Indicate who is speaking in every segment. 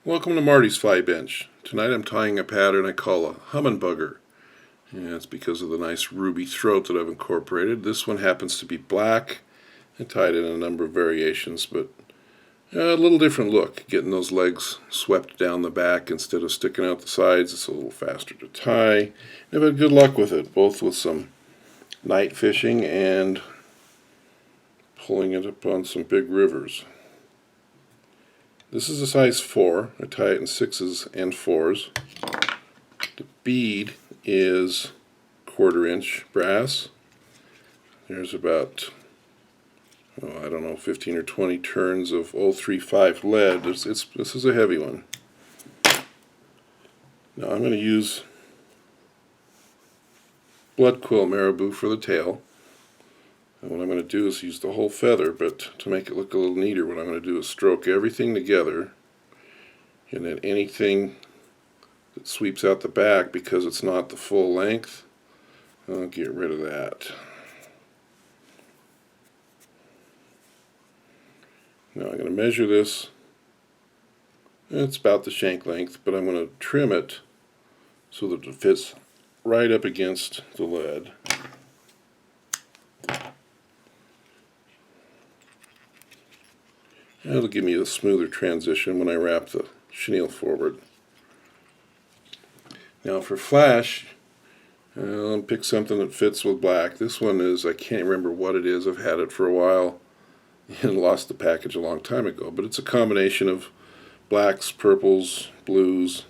Speaker 1: Welcome to Marty's Fly Bench. Tonight I'm tying a pattern I call a Humminbugger. And it's because of the nice ruby throat that I've incorporated. This one happens to be black. I tied it in a number of variations, but a little different look. Getting those legs swept down the back instead of sticking out the sides. It's a little faster to tie. I've had good luck with it, both with some night fishing and pulling it up on some big rivers. This is a size 4. I tie it in 6s and 4s. The bead is 1/4 inch brass. There's about, I don't know, 15 or 20 turns of 035 lead. This is a heavy one. Now I'm going to use blood quill marabou for the tail. And what I'm going to do is use the whole feather, but to make it look a little neater, what I'm going to do is stroke everything together, and then anything that sweeps out the back, because it's not the full length, I'll get rid of that. Now I'm going to measure this. It's about the shank length, but I'm going to trim it so that it fits right up against the lead. That'll give me a smoother transition when I wrap the chenille forward. Now for flash, I'll pick something that fits with black. This one is, I can't remember what it is. I've had it for a while and lost the package a long time ago. But it's a combination of blacks, purples, blues.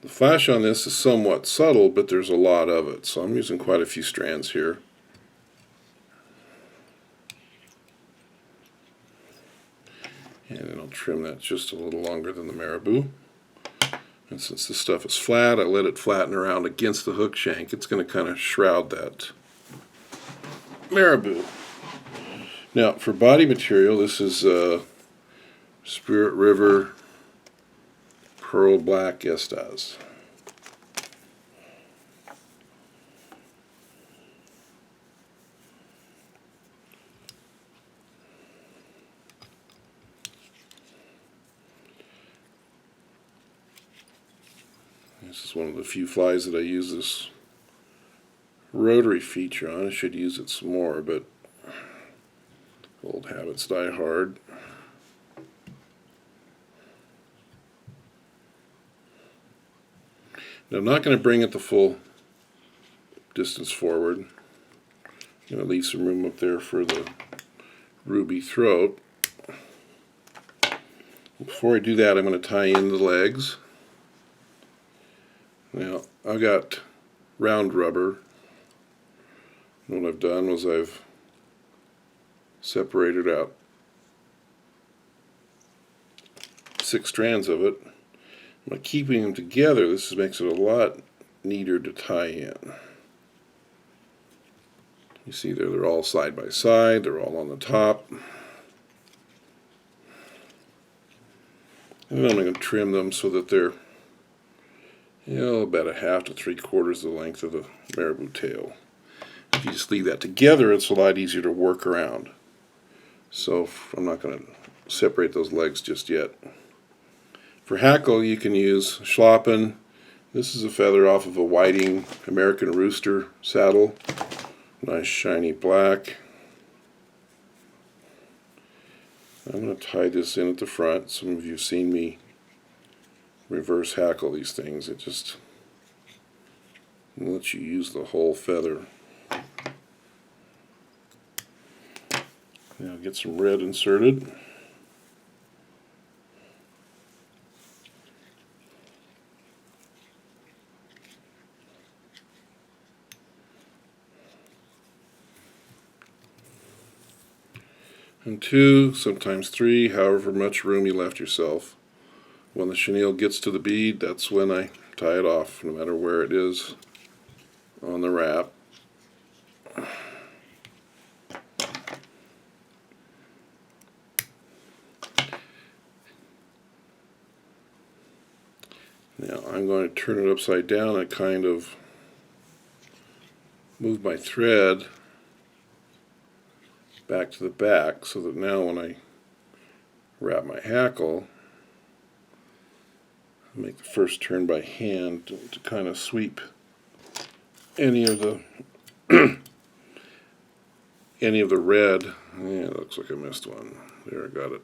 Speaker 1: The flash on this is somewhat subtle, but there's a lot of it, so I'm using quite a few strands here. And then I'll trim that just a little longer than the marabou. And since this stuff is flat, I let it flatten around against the hook shank. It's going to kind of shroud that marabou. Now, for body material, this is Spirit River Pearl Black Estaz. This is one of the few flies that I use this rotary feature on. I should use it some more, but old habits die hard. Now I'm not going to bring it the full distance forward. I'm going to leave some room up there for the ruby throat. Before I do that, I'm going to tie in the legs. Now I've got round rubber. What I've done was I've separated out 6 strands of it. By keeping them together, this makes it a lot neater to tie in. You see there, they're all side by side, they're all on the top. And then I'm going to trim them so that they're about 1/2 to 3/4 the length of the marabou tail. If you just leave that together, it's a lot easier to work around. So I'm not going to separate those legs just yet. For hackle, you can use schlappen. This is a feather off of a whiting American rooster saddle. Nice shiny black. I'm going to tie this in at the front. Some of you have seen me reverse hackle these things. It just lets you use the whole feather. Now get some red inserted. And 2, sometimes 3, however much room you left yourself. When the chenille gets to the bead, that's when I tie it off, no matter where it is on the wrap. Now I'm going to turn it upside down and kind of move my thread back to the back, so that now when I wrap my hackle, I make the first turn by hand to kind of sweep any of the any of the red. Yeah, it looks like I missed one. There, I got it.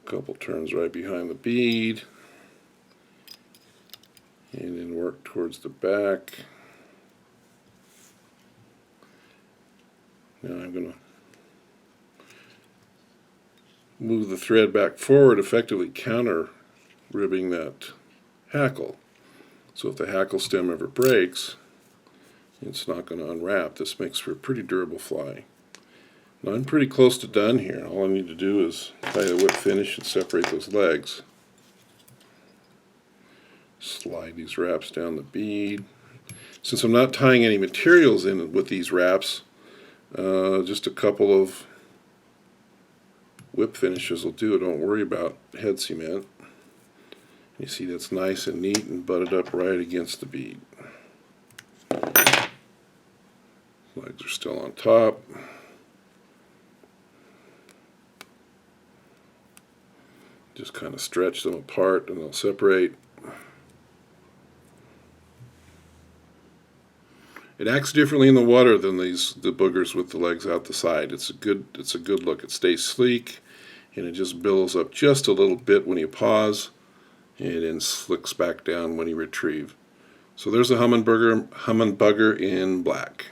Speaker 1: Couple turns right behind the bead, and then work towards the back. Now I'm going to move the thread back forward, effectively counter ribbing that hackle. So if the hackle stem ever breaks, it's not going to unwrap. This makes for a pretty durable fly. Now I'm pretty close to done here. All I need to do is tie the whip finish and separate those legs. Slide these wraps down the bead. Since I'm not tying any materials in with these wraps, just a couple of whip finishes will do. Don't worry about head cement. You see that's nice and neat and butted up right against the bead. Legs are still on top. Just kind of stretch them apart and they'll separate. It acts differently in the water than the boogers with the legs out the side. It's a good look. It stays sleek and it just billows up just a little bit when you pause and then slicks back down when you retrieve. So there's a Humminbugger in black.